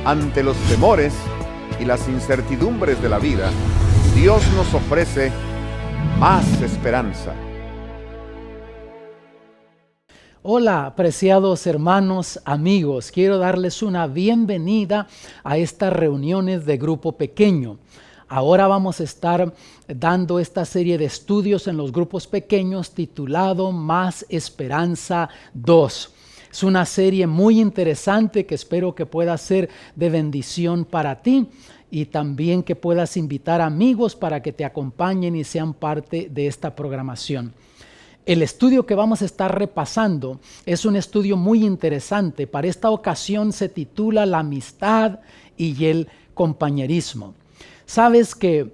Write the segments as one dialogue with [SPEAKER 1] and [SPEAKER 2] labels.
[SPEAKER 1] Ante los temores y las incertidumbres de la vida, Dios nos ofrece más esperanza.
[SPEAKER 2] Hola, apreciados hermanos, amigos. Quiero darles una bienvenida a estas reuniones de grupo pequeño. Ahora vamos a estar dando esta serie de estudios en los grupos pequeños titulado Más Esperanza 2. Es una serie muy interesante que espero que pueda ser de bendición para ti y también que puedas invitar amigos para que te acompañen y sean parte de esta programación. El estudio que vamos a estar repasando es un estudio muy interesante. Para esta ocasión se titula La amistad y el compañerismo. Sabes que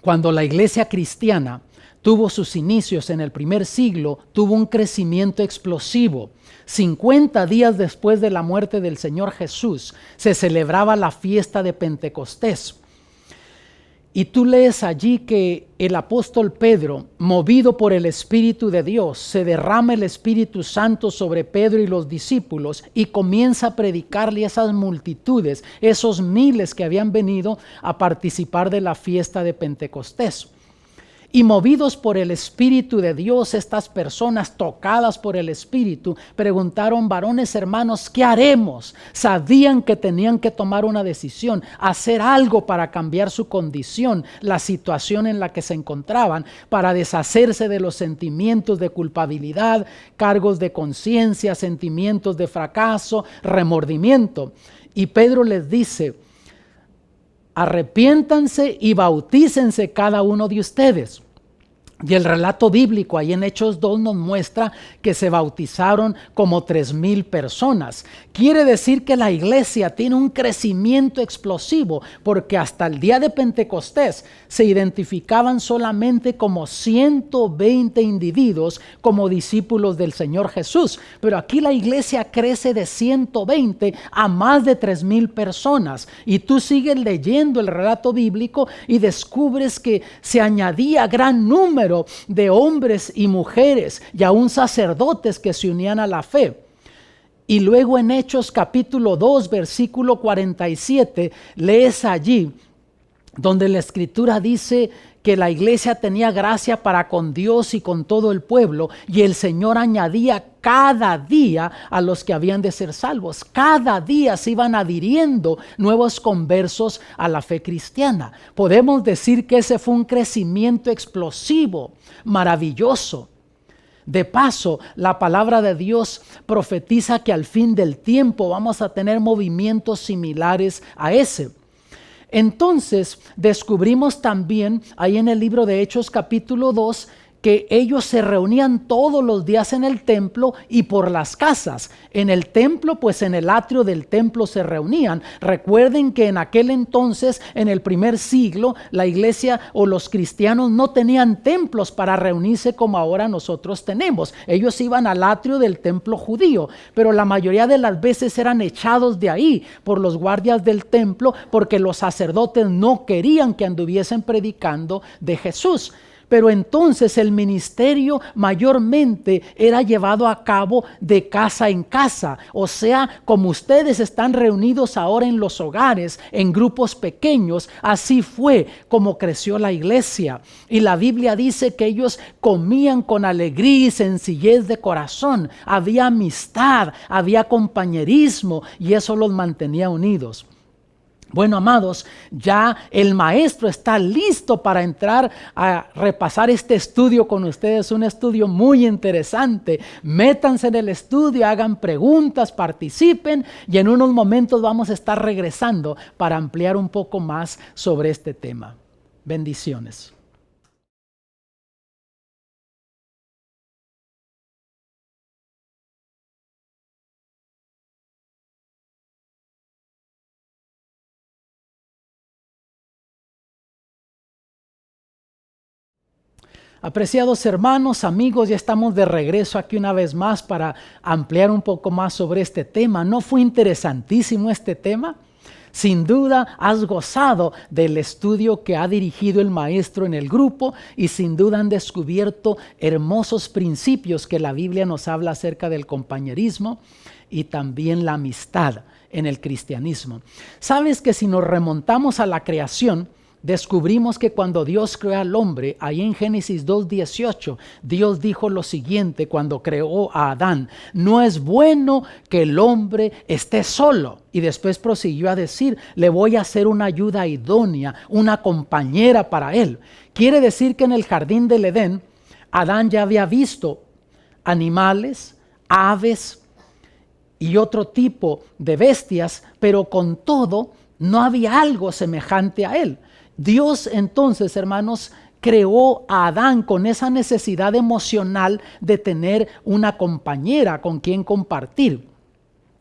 [SPEAKER 2] cuando la iglesia cristiana tuvo sus inicios en el primer siglo, tuvo un crecimiento explosivo. 50 días después de la muerte del Señor Jesús, se celebraba la fiesta de Pentecostés. Y tú lees allí que el apóstol Pedro, movido por el Espíritu de Dios, se derrama el Espíritu Santo sobre Pedro y los discípulos y comienza a predicarle a esas multitudes, esos miles que habían venido a participar de la fiesta de Pentecostés. Y movidos por el Espíritu de Dios, estas personas tocadas por el Espíritu, preguntaron: varones hermanos, ¿qué haremos? Sabían que tenían que tomar una decisión, hacer algo para cambiar su condición, la situación en la que se encontraban, para deshacerse de los sentimientos de culpabilidad, cargos de conciencia, sentimientos de fracaso, remordimiento. Y Pedro les dice: arrepiéntanse y bautícense cada uno de ustedes. Y el relato bíblico ahí en Hechos 2 nos muestra que se bautizaron como 3,000 personas. Quiere decir que la iglesia tiene un crecimiento explosivo, porque hasta el día de Pentecostés se identificaban solamente como 120 individuos como discípulos del Señor Jesús. Pero aquí la iglesia crece de 120 a más de 3,000 personas. Y tú sigues leyendo el relato bíblico y descubres que se añadía gran número de hombres y mujeres y aún sacerdotes que se unían a la fe. Y luego en Hechos capítulo 2 versículo 47 lees allí donde la escritura dice que la iglesia tenía gracia para con Dios y con todo el pueblo, y el Señor añadía cada día a los que habían de ser salvos. Cada día se iban adhiriendo nuevos conversos a la fe cristiana. Podemos decir que ese fue un crecimiento explosivo, maravilloso. De paso, la palabra de Dios profetiza que al fin del tiempo vamos a tener movimientos similares a ese. Entonces descubrimos también ahí en el libro de Hechos capítulo 2 que ellos se reunían todos los días en el templo y por las casas. En el templo, pues en el atrio del templo se reunían. Recuerden que en aquel entonces, en el primer siglo, la iglesia o los cristianos no tenían templos para reunirse como ahora nosotros tenemos. Ellos iban al atrio del templo judío, pero la mayoría de las veces eran echados de ahí por los guardias del templo, porque los sacerdotes no querían que anduviesen predicando de Jesús. Pero entonces el ministerio mayormente era llevado a cabo de casa en casa. O sea, como ustedes están reunidos ahora en los hogares, en grupos pequeños, así fue como creció la iglesia. Y la Biblia dice que ellos comían con alegría y sencillez de corazón. Había amistad, había compañerismo, y eso los mantenía unidos. Bueno, amados, ya el maestro está listo para entrar a repasar este estudio con ustedes, un estudio muy interesante. Métanse en el estudio, hagan preguntas, participen, y en unos momentos vamos a estar regresando para ampliar un poco más sobre este tema. Bendiciones. Apreciados hermanos, amigos, ya estamos de regreso aquí una vez más para ampliar un poco más sobre este tema. ¿No fue interesantísimo este tema? Sin duda has gozado del estudio que ha dirigido el maestro en el grupo y sin duda han descubierto hermosos principios que la Biblia nos habla acerca del compañerismo y también la amistad en el cristianismo. Sabes que si nos remontamos a la creación, descubrimos que cuando Dios creó al hombre, ahí en Génesis 2:18, Dios dijo lo siguiente cuando creó a Adán: no es bueno que el hombre esté solo. Y después prosiguió a decir: le voy a hacer una ayuda idónea, una compañera para él. Quiere decir que en el jardín del Edén, Adán ya había visto animales, aves y otro tipo de bestias, pero con todo no había algo semejante a él. Dios entonces, hermanos, creó a Adán con esa necesidad emocional de tener una compañera con quien compartir.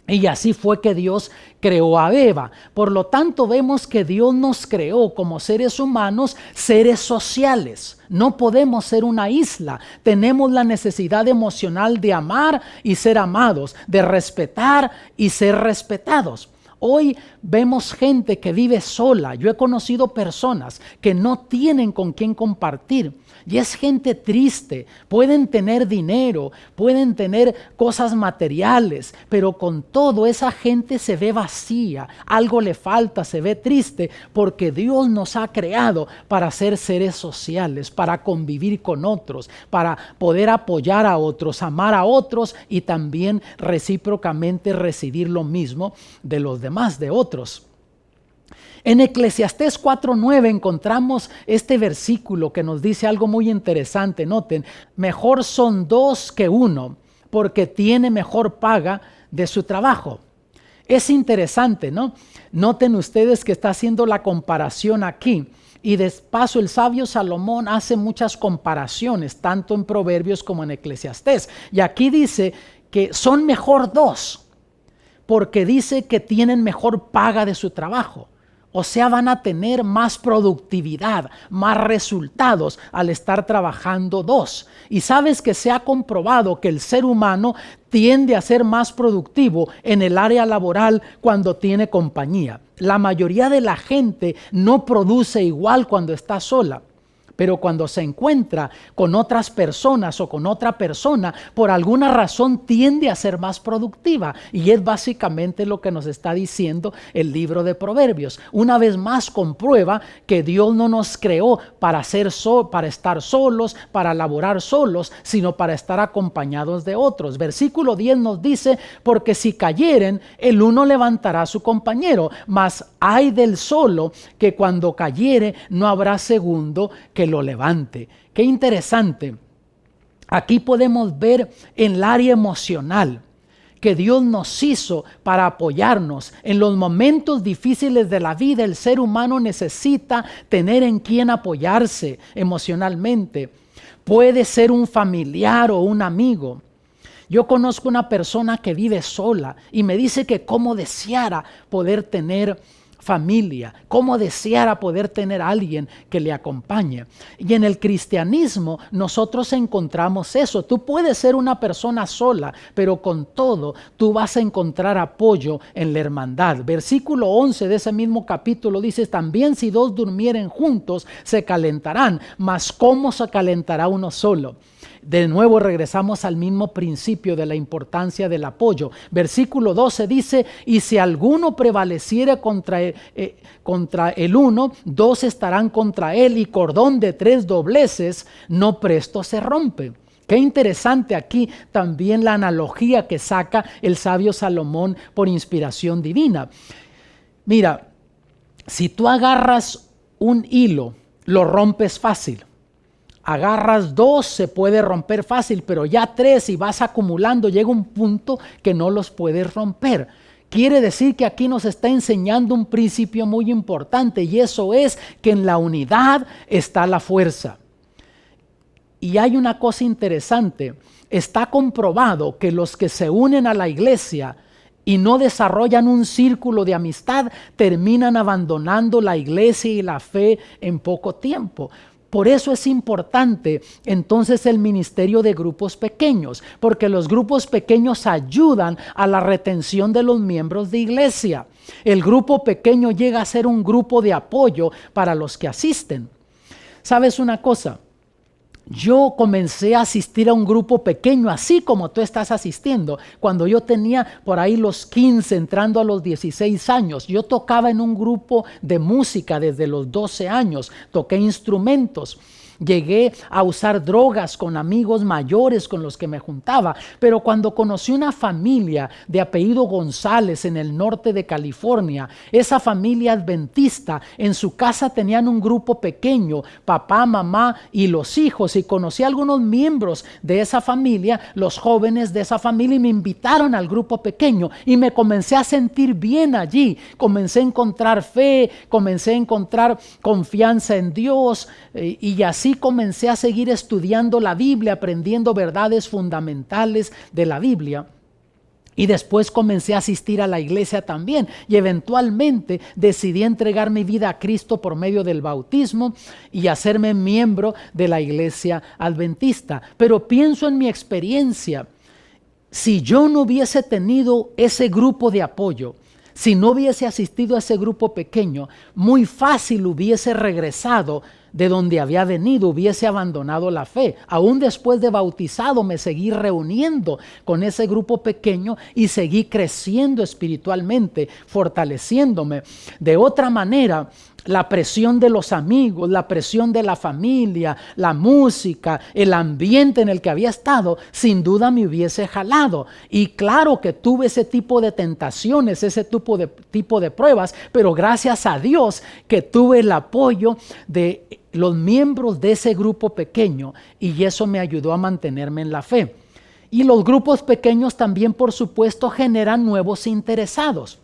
[SPEAKER 2] Y así fue que Dios creó a Eva. Por lo tanto, vemos que Dios nos creó como seres humanos, seres sociales. No podemos ser una isla. Tenemos la necesidad emocional de amar y ser amados, de respetar y ser respetados. Hoy vemos gente que vive sola. Yo he conocido personas que no tienen con quién compartir. Y es gente triste. Pueden tener dinero, pueden tener cosas materiales, pero con todo esa gente se ve vacía. Algo le falta, se ve triste, porque Dios nos ha creado para ser seres sociales, para convivir con otros, para poder apoyar a otros, amar a otros y también recíprocamente recibir lo mismo de los demás, de otros. En Eclesiastés 4:9 encontramos este versículo que nos dice algo muy interesante. Noten: mejor son dos que uno, porque tiene mejor paga de su trabajo. Es interesante, ¿no? Noten ustedes que está haciendo la comparación aquí. Y de paso el sabio Salomón hace muchas comparaciones, tanto en Proverbios como en Eclesiastés. Y aquí dice que son mejor dos, porque dice que tienen mejor paga de su trabajo. O sea, van a tener más productividad, más resultados al estar trabajando dos. Y sabes que se ha comprobado que el ser humano tiende a ser más productivo en el área laboral cuando tiene compañía. La mayoría de la gente no produce igual cuando está sola. Pero cuando se encuentra con otras personas o con otra persona, por alguna razón tiende a ser más productiva. Y es básicamente lo que nos está diciendo el libro de Proverbios. Una vez más comprueba que Dios no nos creó para estar solos, para laborar solos, sino para estar acompañados de otros. Versículo 10 nos dice: porque si cayeren, el uno levantará a su compañero, mas ay del solo, que cuando cayere no habrá segundo que lo levante. Qué interesante. Aquí podemos ver en el área emocional que Dios nos hizo para apoyarnos. En los momentos difíciles de la vida, el ser humano necesita tener en quien apoyarse emocionalmente. Puede ser un familiar o un amigo. Yo conozco una persona que vive sola y me dice que cómo deseara poder tener familia, cómo deseara poder tener a alguien que le acompañe. Y en el cristianismo nosotros encontramos eso. Tú puedes ser una persona sola, pero con todo tú vas a encontrar apoyo en la hermandad. Versículo 11 de ese mismo capítulo dice: también si dos durmieren juntos se calentarán, mas ¿cómo se calentará uno solo? De nuevo regresamos al mismo principio de la importancia del apoyo. Versículo 12 dice: y si alguno prevaleciere contra el uno, dos estarán contra él, y cordón de tres dobleces no presto se rompe. Qué interesante aquí también la analogía que saca el sabio Salomón por inspiración divina. Mira, si tú agarras un hilo, lo rompes fácil. Agarras dos, se puede romper fácil, pero ya tres y vas acumulando, llega un punto que no los puedes romper. Quiere decir que aquí nos está enseñando un principio muy importante, y eso es que en la unidad está la fuerza. Y hay una cosa interesante: está comprobado que los que se unen a la iglesia y no desarrollan un círculo de amistad terminan abandonando la iglesia y la fe en poco tiempo. Por eso es importante entonces el ministerio de grupos pequeños, porque los grupos pequeños ayudan a la retención de los miembros de iglesia. El grupo pequeño llega a ser un grupo de apoyo para los que asisten. ¿Sabes una cosa? Yo comencé a asistir a un grupo pequeño, así como tú estás asistiendo, cuando yo tenía por ahí los 15, entrando a los 16 años. Yo tocaba en un grupo de música desde los 12 años, toqué instrumentos. Llegué a usar drogas con amigos mayores con los que me juntaba, pero cuando conocí una familia de apellido González en el norte de California, esa familia adventista, en su casa tenían un grupo pequeño, papá, mamá y los hijos, y conocí a algunos miembros de esa familia, los jóvenes de esa familia, y me invitaron al grupo pequeño y me comencé a sentir bien allí. Comencé a encontrar fe, comencé a encontrar confianza en Dios, y así comencé a seguir estudiando la Biblia, aprendiendo verdades fundamentales de la Biblia. Y después comencé a asistir a la iglesia también. Y eventualmente decidí entregar mi vida a Cristo por medio del bautismo y hacerme miembro de la iglesia adventista. Pero pienso en mi experiencia. Si yo no hubiese tenido ese grupo de apoyo, si no hubiese asistido a ese grupo pequeño, muy fácil hubiese regresado de donde había venido, hubiese abandonado la fe. Aún después de bautizado me seguí reuniendo con ese grupo pequeño y seguí creciendo espiritualmente, fortaleciéndome. De otra manera, la presión de los amigos, la presión de la familia, la música, el ambiente en el que había estado, sin duda me hubiese jalado. Y claro que tuve ese tipo de tentaciones, ese tipo de pruebas, pero gracias a Dios que tuve el apoyo de los miembros de ese grupo pequeño, y eso me ayudó a mantenerme en la fe. Y los grupos pequeños también, por supuesto, generan nuevos interesados.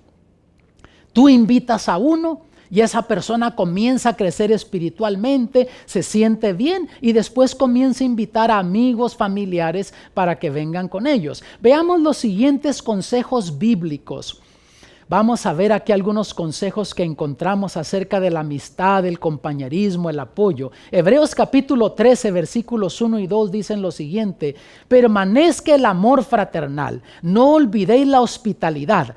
[SPEAKER 2] Tú invitas a uno y esa persona comienza a crecer espiritualmente, se siente bien y después comienza a invitar a amigos, familiares para que vengan con ellos. Veamos los siguientes consejos bíblicos. Vamos a ver aquí algunos consejos que encontramos acerca de la amistad, el compañerismo, el apoyo. Hebreos capítulo 13, versículos 1 y 2 dicen lo siguiente: permanezca el amor fraternal, no olvidéis la hospitalidad,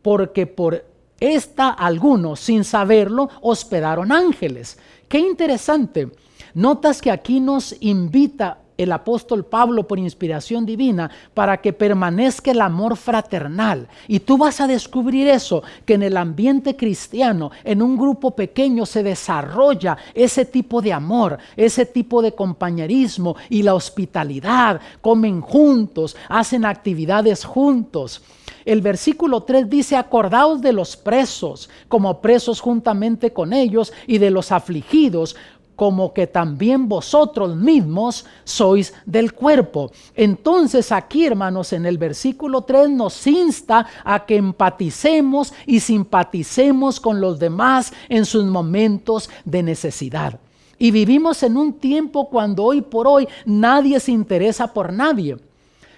[SPEAKER 2] porque por esta algunos, sin saberlo, hospedaron ángeles. Qué interesante. Notas que aquí nos invita el apóstol Pablo por inspiración divina para que permanezca el amor fraternal. Y tú vas a descubrir eso, que en el ambiente cristiano, en un grupo pequeño se desarrolla ese tipo de amor, ese tipo de compañerismo y la hospitalidad. Comen juntos, hacen actividades juntos. El versículo 3 dice: acordaos de los presos, como presos juntamente con ellos, y de los afligidos, como que también vosotros mismos sois del cuerpo. Entonces aquí, hermanos, en el versículo 3 nos insta a que empaticemos y simpaticemos con los demás en sus momentos de necesidad. Y vivimos en un tiempo cuando hoy por hoy nadie se interesa por nadie.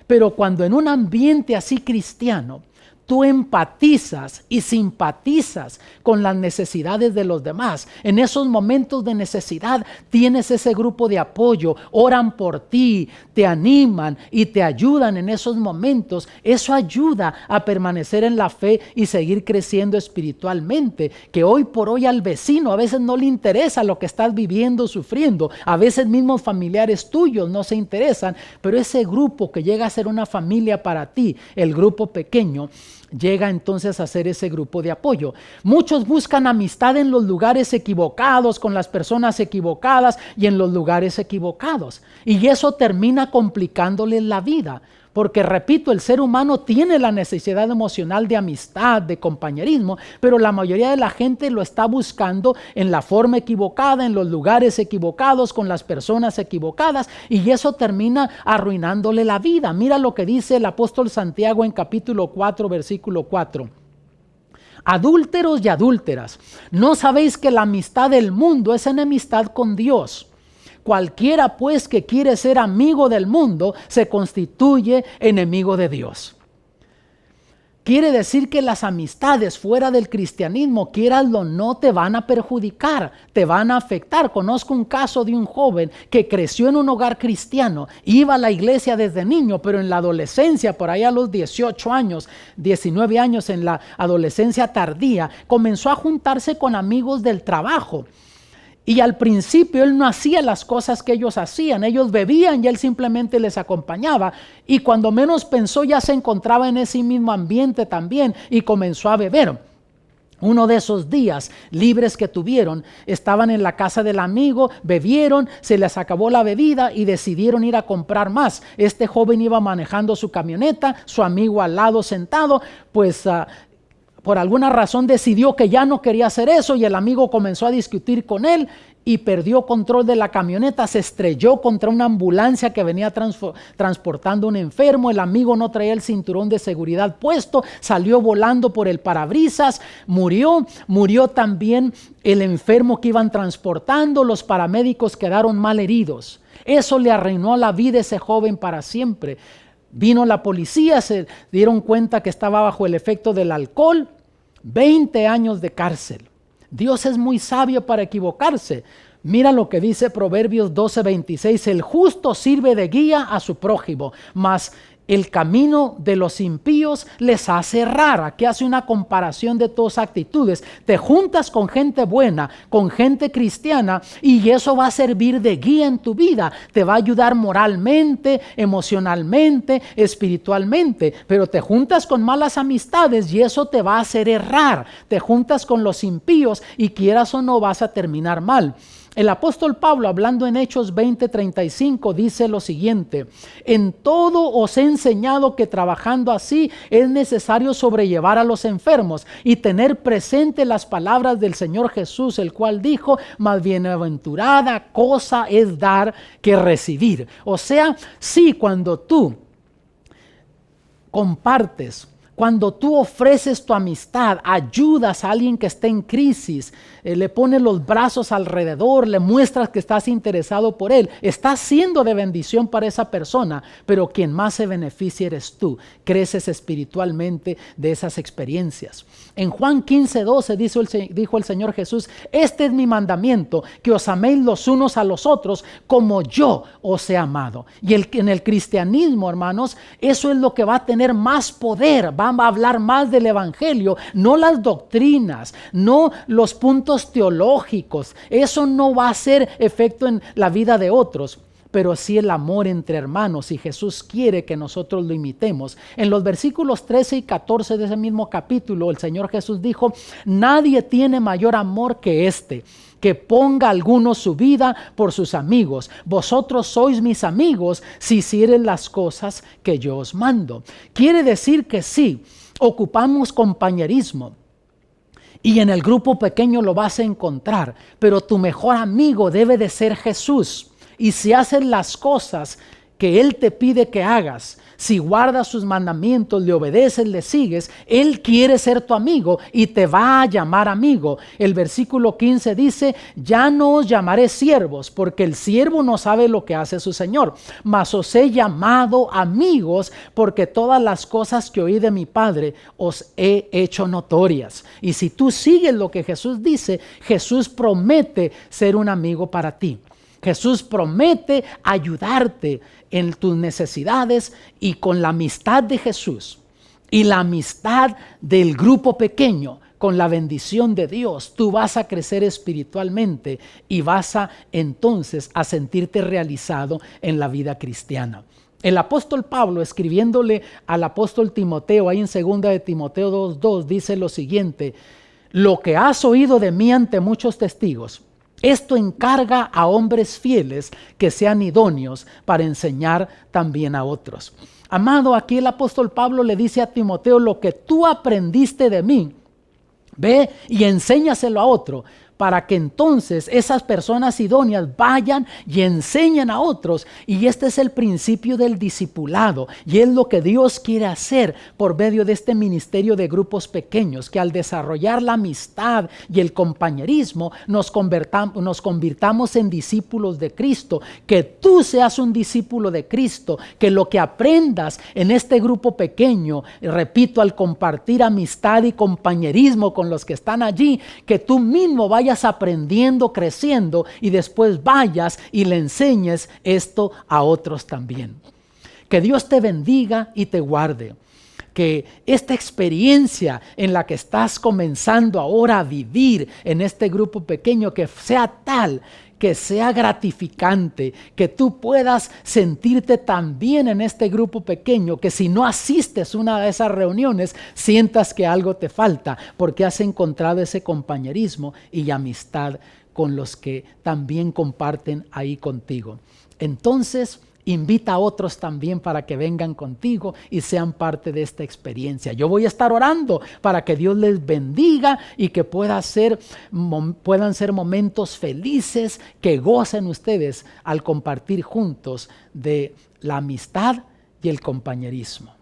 [SPEAKER 2] Pero cuando en un ambiente así cristiano, tú empatizas y simpatizas con las necesidades de los demás. En esos momentos de necesidad tienes ese grupo de apoyo, oran por ti, te animan y te ayudan en esos momentos. Eso ayuda a permanecer en la fe y seguir creciendo espiritualmente. Que hoy por hoy al vecino a veces no le interesa lo que estás viviendo, sufriendo. A veces mismos familiares tuyos no se interesan, pero ese grupo que llega a ser una familia para ti, el grupo pequeño, llega entonces a ser ese grupo de apoyo. Muchos buscan amistad en los lugares equivocados, con las personas equivocadas y en los lugares equivocados. Y eso termina complicándoles la vida. Porque, repito, el ser humano tiene la necesidad emocional de amistad, de compañerismo, pero la mayoría de la gente lo está buscando en la forma equivocada, en los lugares equivocados, con las personas equivocadas, y eso termina arruinándole la vida. Mira lo que dice el apóstol Santiago en capítulo 4, versículo 4. Adúlteros y adúlteras, ¿no sabéis que la amistad del mundo es enemistad con Dios? Cualquiera pues que quiere ser amigo del mundo se constituye enemigo de Dios. Quiere decir que las amistades fuera del cristianismo, quieras o no, te van a perjudicar, te van a afectar. Conozco un caso de un joven que creció en un hogar cristiano, iba a la iglesia desde niño, pero en la adolescencia, por ahí a los 18 años, 19 años, en la adolescencia tardía, comenzó a juntarse con amigos del trabajo. Y al principio él no hacía las cosas que ellos hacían. Ellos bebían y él simplemente les acompañaba. Y cuando menos pensó, ya se encontraba en ese mismo ambiente también y comenzó a beber. Uno de esos días libres que tuvieron, estaban en la casa del amigo, bebieron, se les acabó la bebida y decidieron ir a comprar más. Este joven iba manejando su camioneta, su amigo al lado sentado, pues por alguna razón decidió que ya no quería hacer eso y el amigo comenzó a discutir con él y perdió control de la camioneta, se estrelló contra una ambulancia que venía transportando a un enfermo. El amigo no traía el cinturón de seguridad puesto, salió volando por el parabrisas, murió también el enfermo que iban transportando. Los paramédicos quedaron mal heridos. Eso le arruinó la vida a ese joven para siempre. Vino la policía, se dieron cuenta que estaba bajo el efecto del alcohol. 20 años de cárcel. Dios es muy sabio para equivocarse. Mira lo que dice Proverbios 12:26. El justo sirve de guía a su prójimo, mas el camino de los impíos les hace errar. Aquí hace una comparación de todas actitudes. Te juntas con gente buena, con gente cristiana, y eso va a servir de guía en tu vida. Te va a ayudar moralmente, emocionalmente, espiritualmente. Pero te juntas con malas amistades y eso te va a hacer errar. Te juntas con los impíos y quieras o no vas a terminar mal. El apóstol Pablo, hablando en Hechos 20:35, dice lo siguiente: en todo os he enseñado que trabajando así es necesario sobrellevar a los enfermos y tener presente las palabras del Señor Jesús, el cual dijo: más bienaventurada cosa es dar que recibir. O sea, sí, cuando tú compartes, cuando tú ofreces tu amistad, ayudas a alguien que esté en crisis, le pones los brazos alrededor, le muestras que estás interesado por él, estás siendo de bendición para esa persona, pero quien más se beneficia eres tú. Creces espiritualmente de esas experiencias. En Juan 15:12 dijo el Señor Jesús: este es mi mandamiento, que os améis los unos a los otros como yo os he amado. Y en el cristianismo, hermanos, eso es lo que va a tener más poder. Va a hablar más del evangelio, no las doctrinas, no los puntos teológicos. Eso no va a hacer efecto en la vida de otros, pero sí el amor entre hermanos, y Jesús quiere que nosotros lo imitemos. En los versículos 13 y 14 de ese mismo capítulo, el Señor Jesús dijo: nadie tiene mayor amor que este, que ponga alguno su vida por sus amigos. Vosotros sois mis amigos si hicieren las cosas que yo os mando. Quiere decir que sí, ocupamos compañerismo. Y en el grupo pequeño lo vas a encontrar, pero tu mejor amigo debe de ser Jesús. Y si haces las cosas que Él te pide que hagas, si guardas sus mandamientos, le obedeces, le sigues, Él quiere ser tu amigo y te va a llamar amigo. El versículo 15 dice: ya no os llamaré siervos, porque el siervo no sabe lo que hace su Señor, mas os he llamado amigos, porque todas las cosas que oí de mi Padre os he hecho notorias. Y si tú sigues lo que Jesús dice, Jesús promete ser un amigo para ti. Jesús promete ayudarte en tus necesidades, y con la amistad de Jesús y la amistad del grupo pequeño, con la bendición de Dios, tú vas a crecer espiritualmente y vas a entonces a sentirte realizado en la vida cristiana. El apóstol Pablo, escribiéndole al apóstol Timoteo, ahí en 2 de Timoteo 2:2, dice lo siguiente: lo que has oído de mí ante muchos testigos, esto encarga a hombres fieles que sean idóneos para enseñar también a otros. Amado, aquí el apóstol Pablo le dice a Timoteo: lo que tú aprendiste de mí, ve y enséñaselo a otro, para que entonces esas personas idóneas vayan y enseñen a otros. Y este es el principio del discipulado, y es lo que Dios quiere hacer por medio de este ministerio de grupos pequeños, que al desarrollar la amistad y el compañerismo nos convirtamos en discípulos de Cristo, que tú seas un discípulo de Cristo, que lo que aprendas en este grupo pequeño, repito, al compartir amistad y compañerismo con los que están allí, que tú mismo vayas aprendiendo, creciendo, y después vayas y le enseñes esto a otros también. Que Dios te bendiga y te guarde. Que esta experiencia en la que estás comenzando ahora a vivir en este grupo pequeño, que sea tal, que sea gratificante, que tú puedas sentirte tan bien en este grupo pequeño, que si no asistes a una de esas reuniones, sientas que algo te falta, porque has encontrado ese compañerismo y amistad con los que también comparten ahí contigo. Entonces, invita a otros también para que vengan contigo y sean parte de esta experiencia. Yo voy a estar orando para que Dios les bendiga y que puedan ser momentos felices, que gocen ustedes al compartir juntos de la amistad y el compañerismo.